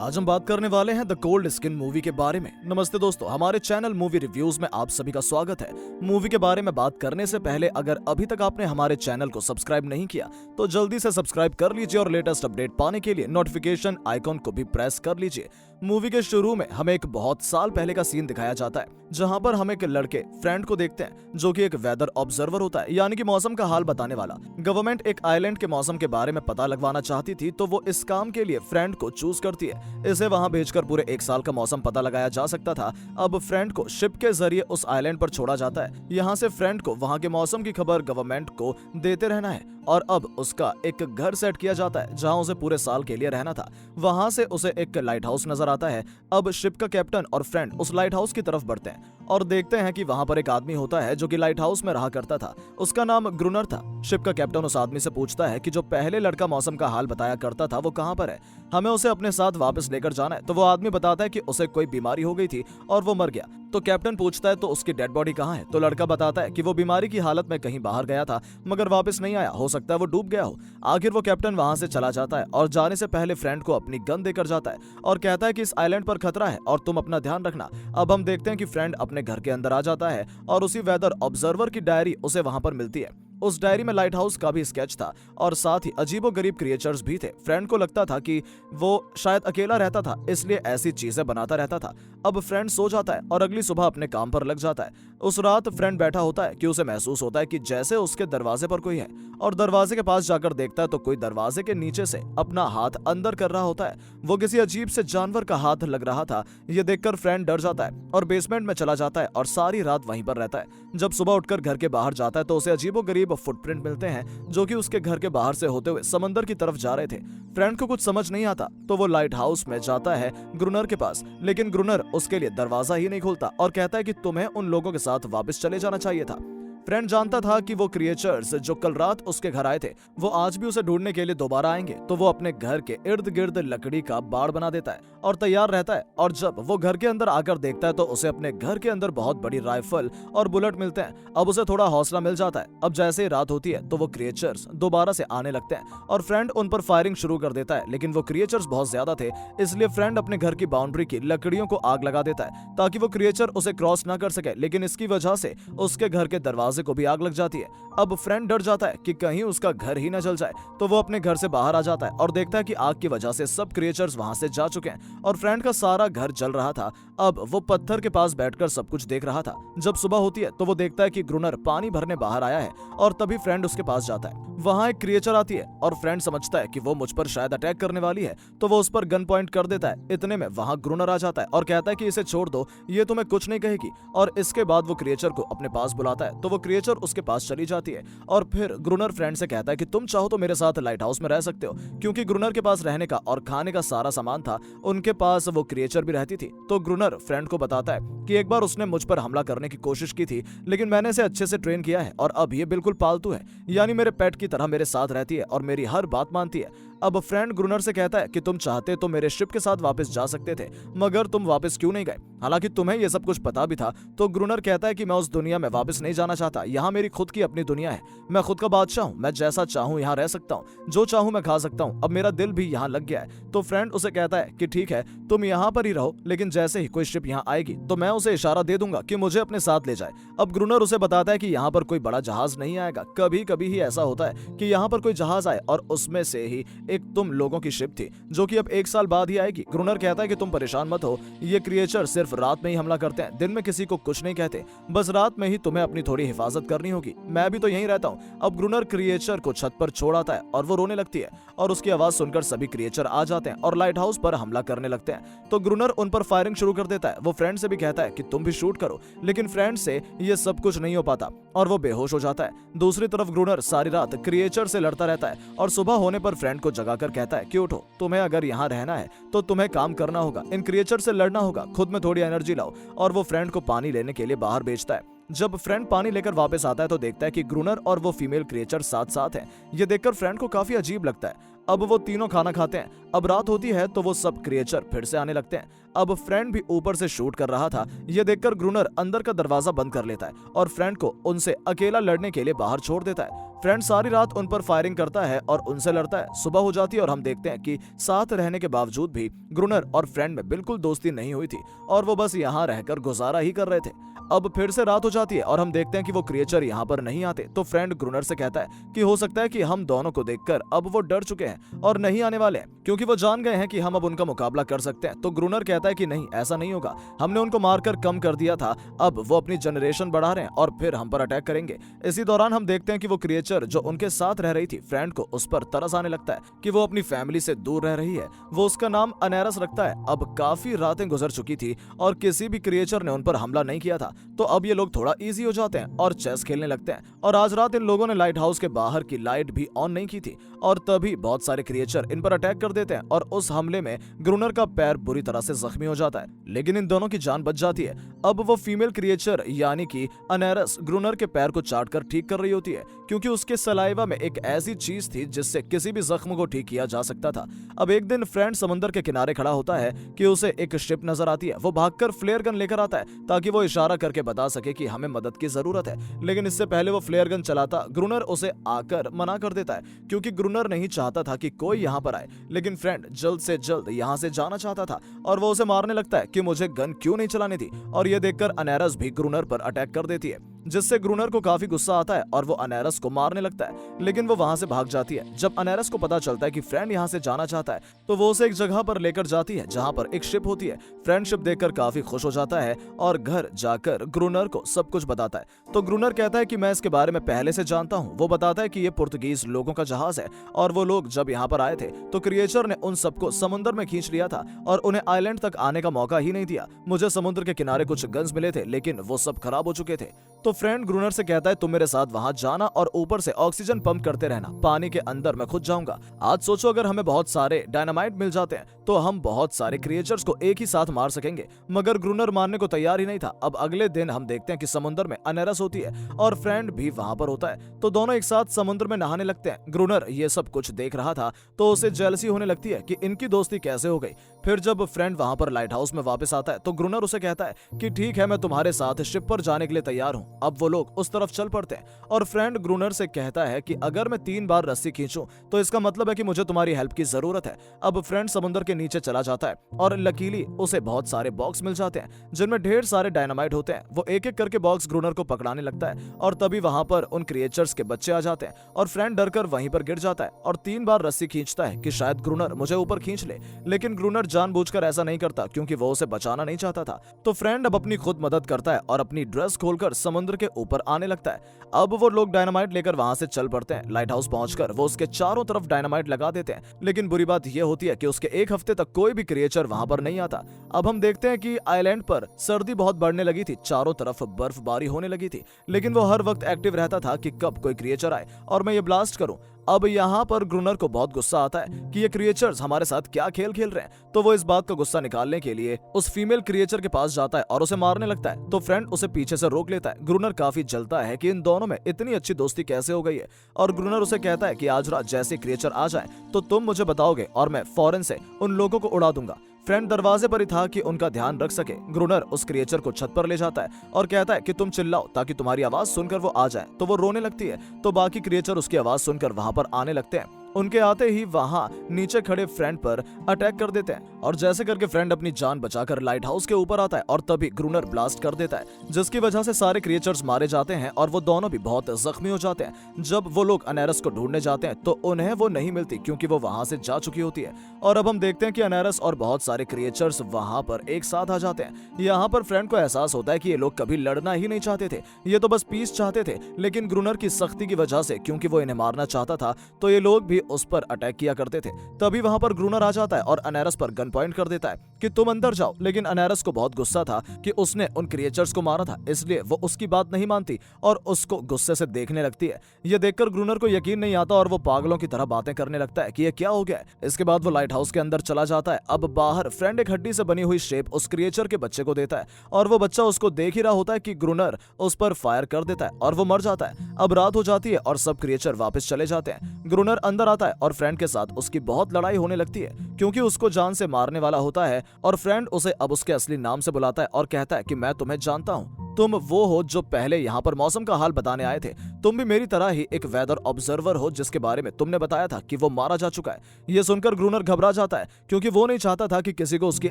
आज हम बात करने वाले हैं द कोल्ड स्किन मूवी के बारे में। नमस्ते दोस्तों, हमारे चैनल मूवी रिव्यूज में आप सभी का स्वागत है। मूवी के बारे में बात करने से पहले अगर अभी तक आपने हमारे चैनल को सब्सक्राइब नहीं किया तो जल्दी से सब्सक्राइब कर लीजिए और लेटेस्ट अपडेट पाने के लिए नोटिफिकेशन आइकॉन को भी प्रेस कर लीजिए। मूवी के शुरू में हमें एक बहुत साल पहले का सीन दिखाया जाता है जहां पर हम एक लड़के फ्रेंड को देखते हैं जो कि एक वेदर ऑब्जर्वर होता है, यानी कि मौसम का हाल बताने वाला। गवर्नमेंट एक आइलैंड के मौसम के बारे में पता लगवाना चाहती थी तो वो इस काम के लिए फ्रेंड को चूज करती है। इसे वहां भेजकर पूरे एक साल का मौसम पता लगाया जा सकता था। अब फ्रेंड को शिप के जरिए उस आइलैंड पर छोड़ा जाता है। यहाँ से फ्रेंड को वहां के मौसम की खबर गवर्नमेंट को देते रहना है और अब उसका एक घर सेट किया जाता है जहां उसे पूरे साल के लिए रहना था। वहां से उसे एक लाइट हाउस नजर आता है। अब शिप का कैप्टन और फ्रेंड उस लाइट हाउस की तरफ बढ़ते हैं और देखते हैं कि वहां पर एक आदमी होता है जो कि लाइट हाउस में रहा करता था। उसका नाम ग्रुनर था। शिप का कैप्टन उस आदमी से पूछता है कि जो पहले लड़का मौसम का हाल बताया करता था वो कहां पर है, हमें उसे अपने साथ वापस लेकर जाना है। तो वो आदमी बताता है कि उसे कोई बीमारी हो गई थी और वो मर गया। तो कैप्टन पूछता है तो उसकी डेड बॉडी कहाँ है। तो लड़का बताता है कि वो बीमारी की हालत में कहीं बाहर गया था मगर वापस नहीं आया, हो सकता है वो डूब गया हो। आखिर वो कैप्टन वहां से चला जाता है और जाने से पहले फ्रेंड को अपनी गन देकर जाता है और कहता है कि इस आइलैंड पर खतरा है और तुम अपना ध्यान रखना। अब हम देखते हैं कि फ्रेंड अपने घर के अंदर आ जाता है और उसी वेदर ऑब्जर्वर की डायरी उसे वहां पर मिलती है। उस डायरी में लाइट हाउस का भी स्केच था और साथ ही अजीबोगरीब क्रिएचर्स भी थे। फ्रेंड को लगता था कि वो शायद अकेला रहता था इसलिए ऐसी चीजें बनाता रहता था। अब फ्रेंड सो जाता है और अगली सुबह अपने काम पर लग जाता है। उस रात फ्रेंड बैठा होता है कि उसे महसूस होता है कि जैसे उसके दरवाजे पर कोई है और दरवाजे के पास जाकर देखता है तो कोई दरवाजे के नीचे से अपना हाथ अंदर कर रहा होता है। वो किसी अजीब से जानवर का हाथ लग रहा था। ये देखकर फ्रेंड डर जाता है और बेसमेंट में चला जाता है और सारी रात वहीं पर रहता है। जब सुबह उठकर घर के बाहर जाता है तो उसे अजीबोगरीब फुटप्रिंट मिलते हैं जो कि उसके घर के बाहर से होते हुए समंदर की तरफ जा रहे थे। फ्रेंड को कुछ समझ नहीं आता तो वो लाइट हाउस में जाता है ग्रुनर के पास, लेकिन ग्रुनर उसके लिए दरवाजा ही नहीं खोलता और कहता है कि तुम्हें उन लोगों के साथ वापस चले जाना चाहिए था। फ्रेंड जानता था कि वो क्रिएचर्स जो कल रात उसके घर आए थे वो आज भी उसे ढूंढने के लिए दोबारा आएंगे। तो वो अपने घर के इर्द गिर्द लकड़ी का बाड़ बना देता है और तैयार रहता है। और जब वो घर के अंदर आकर देखता है तो उसे अपने घर के अंदर बहुत बड़ी राइफल और बुलेट मिलते हैं। अब उसे थोड़ा हौसला मिल जाता है। अब जैसे ही रात होती है तो वो क्रिएचर्स दोबारा से आने लगते हैं और फ्रेंड उन पर फायरिंग शुरू कर देता है, लेकिन वो क्रिएचर्स बहुत ज्यादा थे इसलिए फ्रेंड अपने घर की बाउंड्री की लकड़ियों को आग लगा देता है ताकि वो क्रिएचर उसे क्रॉस ना कर सके, लेकिन इसकी वजह से उसके घर के दरवाजे को भी आग लग जाती है। अब फ्रेंड डर जाता है कि कहीं उसका घर ही न जल जाए तो वो अपने घर से बाहर आ जाता है और देखता है कि आग की वजह से सब क्रिएचर्स वहां से जा चुके हैं और फ्रेंड का सारा घर जल रहा था। अब वो पत्थर के पास बैठकर सब कुछ देख रहा था। जब सुबह होती है तो वो देखता है कि ग्रुनर पानी भरने बाहर आया है और तभी फ्रेंड उसके पास जाता है। वहां एक क्रिएचर आती है और फ्रेंड समझता है कि वो मुझ पर शायद अटैक करने वाली है तो वो उस पर गन पॉइंट कर देता है। इतने में वहां ग्रुनर आ जाता है और कहता है कि इसे छोड़ दो, ये तुम्हें कुछ नहीं कहेगी। और इसके बाद वो क्रिएचर को अपने पास बुलाता है तो वो क्रिएचर उसके पास चली जाती है और फिर ग्रुनर फ्रेंड से कहता है कि तुम चाहो तो मेरे साथ लाइट हाउस में रह सकते हो, क्योंकि ग्रुनर के पास रहने का और खाने का सारा सामान था। उनके पास वो क्रिएचर भी रहती थी। तो ग्रुनर फ्रेंड को बताता है कि एक बार उसने मुझ पर हमला करने की कोशिश की थी लेकिन मैंने इसे अच्छे से ट्रेन किया है और अब ये बिल्कुल पालतू है, यानी मेरे पेट की तरह मेरे साथ रहती है और मेरी हर बात मानती है। अब फ्रेंड ग्रुनर से कहता है कि तुम चाहते तो मेरे शिप के साथ वापस जा सकते थे मगर तुम वापस क्यों नहीं गए, हालांकि तुम्हें ये सब कुछ पता भी था। तो ग्रुनर कहता है कि मैं उस दुनिया में वापस नहीं जाना चाहता, यहाँ मेरी खुद की अपनी दुनिया है, मैं खुद का बादशाह हूँ, मैं जैसा चाहूँ यहाँ रह सकता हूँ, जो चाहूँ मैं खा सकता हूँ, अब मेरा दिल भी यहाँ लग गया है। तो फ्रेंड उसे कहता है कि ठीक है तुम यहाँ पर ही रहो, लेकिन जैसे ही कोई शिप यहाँ आएगी तो मैं उसे इशारा दे दूंगा कि मुझे अपने साथ ले जाए। अब ग्रुनर उसे बताता है कि यहाँ पर कोई बड़ा जहाज नहीं आएगा, कभी कभी ही ऐसा होता है कि यहाँ पर कोई जहाज आए और उसमें से ही एक तुम लोगों की शिप थी जो कि अब एक साल बाद ही आएगी। ग्रुनर कहता है कि तुम परेशान मत हो, ये क्रिएचर सिर्फ रात में ही हमला करते हैं, दिन में किसी को कुछ नहीं कहते, बस रात में ही तुम्हें अपनी थोड़ी हिफाजत करनी होगी, मैं भी तो यहीं रहता हूँ। अब ग्रुनर क्रिएचर को छत पर छोड़ आता है और वो रोने लगती है और उसकी आवाज सुनकर सभी क्रिएचर आ जाते हैं और लाइट हाउस पर हमला करने लगते हैं। तो ग्रुनर उन पर फायरिंग शुरू कर देता है। वो फ्रेंड से भी कहता है कि तुम भी शूट करो, लेकिन फ्रेंड से ये सब कुछ नहीं हो पाता और वो बेहोश हो जाता है। दूसरी तरफ ग्रुनर सारी रात क्रिएचर से लड़ता रहता है और सुबह होने पर फ्रेंड को जगाकर कहता है कि उठो, तुम्हें अगर यहाँ रहना है तो तुम्हें काम करना होगा, इन क्रिएचर से लड़ना होगा, खुद में थोड़ी एनर्जी लाओ। और वो फ्रेंड को पानी लेने के लिए बाहर भेजता है। जब फ्रेंड पानी लेकर वापस आता है तो देखता है कि ग्रुनर और वो फीमेल क्रिएचर साथ साथ हैं। ये देखकर फ्रेंड को काफी अजीब लगता है। अब वो तीनों खाना खाते हैं। अब रात होती है तो वो सब क्रिएचर फिर से आने लगते हैं। अब फ्रेंड भी ऊपर से शूट कर रहा था। ये देखकर ग्रुनर अंदर का दरवाजा बंद कर लेता है और फ्रेंड को उनसे अकेला लड़ने के लिए बाहर छोड़ देता है। फ्रेंड सारी रात उन पर फायरिंग करता है और उनसे लड़ता है। सुबह हो जाती है और हम देखते हैं कि साथ रहने के बावजूद भी ग्रुनर और फ्रेंड में बिल्कुल दोस्ती नहीं हुई थी और वो बस यहाँ रहकर गुजारा ही कर रहे थे। अब फिर से रात हो जाती है और हम देखते हैं कि वो क्रिएचर यहाँ पर नहीं आते, तो फ्रेंड ग्रुनर से कहता है कि हो सकता है कि हम दोनों को देखकर अब वो डर चुके हैं और नहीं आने वाले हैं, क्योंकि वो जान गए हैं कि हम अब उनका मुकाबला कर सकते हैं। तो ग्रुनर कहता है कि नहीं, ऐसा नहीं होगा, हमने उनको मारकर कम कर दिया था, अब वो अपनी जनरेशन बढ़ा रहे हैं और फिर हम पर अटैक करेंगे। इसी दौरान हम देखते हैं कि वो क्रिएचर जो उनके साथ रह रही थी फ्रेंड को उस पर तरस आने लगता है कि वो अपनी फैमिली से दूर रह रही है। वो उसका नाम अनेरस रखता है। अब काफी रातें गुजर चुकी थी और किसी भी क्रिएचर ने उन पर हमला नहीं किया था, तो अब ये लोग थोड़ा इजी हो जाते हैं और चेस खेलने लगते हैं। और आज रात इन लोगों ने लाइट हाउस के बाहर की लाइट भी ऑन नहीं की थी और तभी बहुत सारे क्रिएचर इन पर अटैक कर देते हैं और उस हमले में ग्रुनर का पैर बुरी तरह से जख्मी हो जाता है, लेकिन इन दोनों की जान बच जाती है। अब वो फीमेल क्रिएचर यानी कि अनेरस ग्रुनर के पैर को चाटकर ठीक कर रही होती है, क्योंकि उसके सलाइवा में एक ऐसी चीज थी जिससे किसी भी जख्म को ठीक किया जा सकता था। अब एक दिन फ्रेंड समुद्र के किनारे खड़ा होता है कि उसे एक शिप नजर आती है। वो भागकर फ्लेयर गन लेकर आता है ताकि वो इशारा करके बता सके कि हमें मदद की जरूरत है, लेकिन इससे पहले वो फ्लेयर गन चलाता ग्रुनर उसे आकर मना कर देता है, क्योंकि ग्रुनर नहीं चाहता था कि कोई यहाँ पर आए। लेकिन फ्रेंड जल्द से जल्द यहाँ से जाना चाहता था और वो उसे मारने लगता है कि मुझे गन क्यों नहीं चलानी थी, और ये देखकर अनेरस भी ग्रुनर पर अटैक कर देती है, जिससे ग्रुनर को काफी गुस्सा आता है और वो अनेरस को मारने लगता है, लेकिन वो वहां से भाग जाती है। जब अनेरस को पता चलता है कि फ्रेंड यहाँ से जाना चाहता है तो वो उसे एक जगह पर लेकर जाती है जहाँ पर एक शिप होती है। फ्रेंड शिप देखकर काफी खुश हो जाता है और घर जाकर ग्रुनर को सब कुछ बताता है। तो ग्रुनर कहता है कि मैं इसके बारे में पहले से जानता हूँ। वो बताता है कि ये पुर्तगीज लोगों का जहाज है और वो लोग जब यहाँ पर आए थे तो क्रिएचर ने उन सबको समुद्र में खींच लिया था और उन्हें आइलैंड तक आने का मौका ही नहीं दिया। मुझे समुद्र के किनारे कुछ गन्स मिले थे लेकिन वो सब खराब हो चुके थे। तो फ्रेंड ग्रुनर से कहता है तुम मेरे साथ वहां जाना और ऊपर से ऑक्सीजन पंप करते रहना, पानी के अंदर मैं खुद जाऊंगा। आज सोचो अगर हमें बहुत सारे डायनामाइट मिल जाते हैं तो हम बहुत सारे क्रिएचर्स को एक ही साथ मार सकेंगे। मगर ग्रुनर मानने को तैयार ही नहीं था। अब अगले दिन हम देखते हैं कि समुद्र में अनेरस होती है और फ्रेंड भी वहां पर होता है, तो दोनों एक साथ समुद्र में नहाने लगते हैं। ग्रुनर ये सब कुछ देख रहा था तो उसे जेलसी होने लगती है कि इनकी दोस्ती कैसे हो गई। फिर जब फ्रेंड वहां पर लाइट हाउस में वापस आता है तो ग्रुनर उसे कहता है कि ठीक है, मैं तुम्हारे साथ शिप पर जाने के लिए तैयार हूँ। अब वो लोग उस तरफ चल पड़ते हैं और फ्रेंड ग्रुनर से कहता है कि अगर मैं 3 बार रस्सी खींचूं तो इसका मतलब है कि मुझे तुम्हारी हेल्प की जरूरत है। अब फ्रेंड समुद्र के नीचे चला जाता है और लकीली उसे बहुत सारे बॉक्स मिल जाते हैं जिनमें ढेर सारे डायनामाइट होते हैं। वो एक एक करके बॉक्स ग्रुनर को पकड़ाने लगता है और तभी वहां पर उन क्रिएचर्स के बच्चे आ जाते हैं और फ्रेंड डरकर वहीं पर गिर जाता है और 3 बार रस्सी खींचता है कि शायद ग्रुनर मुझे ऊपर खींच ले, लेकिन ग्रुनर जानबूझकर ऐसा नहीं करता क्योंकि वो उसे बचाना नहीं चाहता था। तो फ्रेंड अब अपनी खुद मदद करता है और अपनी ड्रेस खोलकर समुद्र के ऊपर आने लगता है। अब वो लोग डायनामाइट लेकर वहां से चल पड़ते हैं। लाइट हाउस पहुंचकर वो उसके चारों तरफ डायनामाइट लगा देते हैं, लेकिन बुरी बात यह होती है कि उसके 1 हफ्ते तक कोई भी क्रिएचर वहां पर नहीं आता। अब हम देखते हैं कि आइलैंड पर सर्दी बहुत बढ़ने लगी थी, चारों तरफ बर्फबारी होने लगी थी, लेकिन वो हर वक्त एक्टिव रहता था कि कब कोई क्रिएचर आए और मैं ये ब्लास्ट करूं। अब यहाँ पर ग्रुनर को बहुत गुस्सा आता है कि ये क्रिएचर्स हमारे साथ क्या खेल खेल रहे हैं, तो वो इस बात का गुस्सा निकालने के लिए उस फीमेल क्रिएचर के पास जाता है और उसे मारने लगता है। तो फ्रेंड उसे पीछे से रोक लेता है। ग्रुनर काफी जलता है कि इन दोनों में इतनी अच्छी दोस्ती कैसे हो गई है और ग्रुनर उसे कहता है कि आज रात जैसे क्रिएचर आ जाए तो तुम मुझे बताओगे और मैं फौरन से उन लोगों को उड़ा दूंगा। फ्रेंड दरवाजे पर ही था कि उनका ध्यान रख सके। ग्रुनर उस क्रिएचर को छत पर ले जाता है और कहता है कि तुम चिल्लाओ ताकि तुम्हारी आवाज सुनकर वो आ जाए। तो वो रोने लगती है, तो बाकी क्रिएचर उसकी आवाज सुनकर वहां पर आने लगते हैं। उनके आते ही वहां नीचे खड़े फ्रेंड पर अटैक कर देते हैं और जैसे करके फ्रेंड अपनी जान बचाकर लाइट हाउस के ऊपर आता है और तभी ग्रुनर ब्लास्ट कर देता है, जिसकी वजह से सारे क्रिएचर्स मारे जाते हैं और वो दोनों भी बहुत जख्मी हो जाते हैं। जब वो लोग अनेरस को ढूंढने जाते हैं तो उन्हें वो नहीं मिलती क्योंकि वो वहां से जा चुकी होती है। और अब हम देखते हैं कि अनेरस और बहुत सारे क्रिएचर्स वहां पर एक साथ आ जाते हैं। यहाँ पर फ्रेंड को एहसास होता है कि ये लोग कभी लड़ना ही नहीं चाहते थे, ये तो बस पीस चाहते थे, लेकिन ग्रुनर की सख्ती की वजह से, क्योंकि वो इन्हें मारना चाहता था, तो ये लोग भी उस पर अटैक किया करते थे। तभी वहां पर ग्रुनर आ जाता है और अनेरस पर गन पॉइंट कर देता है कि तुम अंदर जाओ, लेकिन अनेरस को बहुत गुस्सा था कि उसने उन क्रिएचर्स को मारा था, इसलिए वो उसकी बात नहीं मानती और उसको गुस्से से देखने लगती है। ये देखकर ग्रुनर को यकीन नहीं आता और वो पागलों की तरह बातें करने लगता है कि ये क्या हो गया है। इसके बाद वो लाइट हाउस के अंदर चला जाता है। अब बाहर फ्रेंड एक हड्डी से बनी हुई शेप उस क्रिएचर के बच्चे को देता है और वो बच्चा उसको देख ही रहा होता है कि ग्रुनर उस पर फायर कर देता है और वो मर जाता है। अब रात हो जाती है और सब क्रिएचर वापस चले जाते हैं। ग्रुनर अंदर आता है और फ्रेंड के साथ उसकी बहुत लड़ाई होने लगती है क्योंकि उसको जान से मारने वाला होता है और फ्रेंड उसे अब उसके असली नाम से बुलाता है और कहता है कि मैं तुम्हें जानता हूँ। तुम वो हो जो पहले यहाँ पर मौसम का हाल बताने आए थे। तुम भी मेरी तरह ही एक वेदर ऑब्जर्वर हो जिसके बारे में तुमने बताया था कि वो मारा जा चुका है। ये सुनकर ग्रूनर घबरा जाता है क्योंकि वो नहीं चाहता था कि किसी को उसकी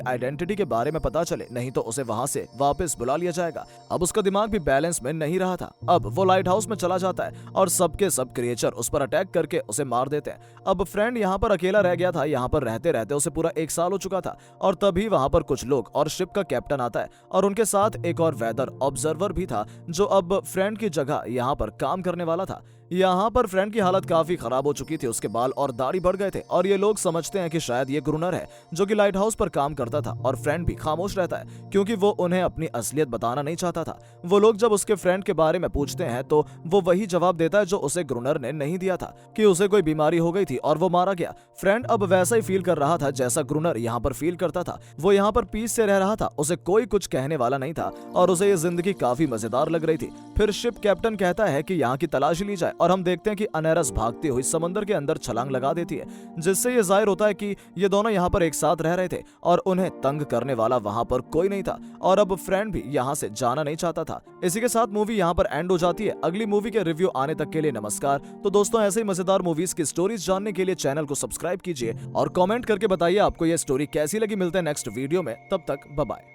आइडेंटिटी के बारे में पता चले, नहीं तो उसे वहां से वापस बुला लिया जाएगा। अब उसका दिमाग भी बैलेंस में नहीं रहा था। अब वो लाइट हाउस में चला जाता है और सबके सब क्रिएचर उस पर अटैक करके उसे मार देते हैं। अब फ्रेंड यहाँ पर अकेला रह गया था। यहाँ पर रहते रहते उसे पूरा 1 साल हो चुका था और तभी वहां पर कुछ लोग और शिप का कैप्टन आता है और उनके साथ एक और वेदर ऑब्जर्वर भी था जो अब फ्रेंड की जगह यहाँ पर काम करने वाला था। यहाँ पर फ्रेंड की हालत काफी खराब हो चुकी थी, उसके बाल और दाढ़ी बढ़ गए थे और ये लोग समझते हैं कि शायद ये ग्रूनर है जो कि लाइट हाउस पर काम करता था। और फ्रेंड भी खामोश रहता है क्योंकि वो उन्हें अपनी असलियत बताना नहीं चाहता था। वो लोग जब उसके फ्रेंड के बारे में पूछते हैं तो वो वही जवाब देता है जो उसे ग्रूनर ने नहीं दिया था, कि उसे कोई बीमारी हो गई थी और वो मारा गया। फ्रेंड अब वैसा ही फील कर रहा था जैसा ग्रूनर यहाँ पर फील करता था। वो यहाँ पर पीस से रह रहा था, उसे कोई कुछ कहने वाला नहीं था और उसे ये जिंदगी काफी मजेदार लग रही थी। फिर शिप कैप्टन कहता है कि यहाँ की तलाशी ली जाए और हम देखते हैं कि अनेरस भागती हुई समंदर के अंदर छलांग लगा देती है, जिससे ये जाहिर होता है कि ये दोनों यहाँ पर एक साथ रह रहे थे और उन्हें तंग करने वाला वहां पर कोई नहीं था और अब फ्रेंड भी यहाँ से जाना नहीं चाहता था। इसी के साथ मूवी यहाँ पर एंड हो जाती है। अगली मूवी के रिव्यू आने तक के लिए नमस्कार। तो दोस्तों, ऐसे ही मजेदार मूवीज की स्टोरीज जानने के लिए चैनल को सब्सक्राइब कीजिए और कमेंट करके बताइए आपको ये स्टोरी कैसी लगी। मिलते हैं नेक्स्ट वीडियो में, तब तक बाय बाय।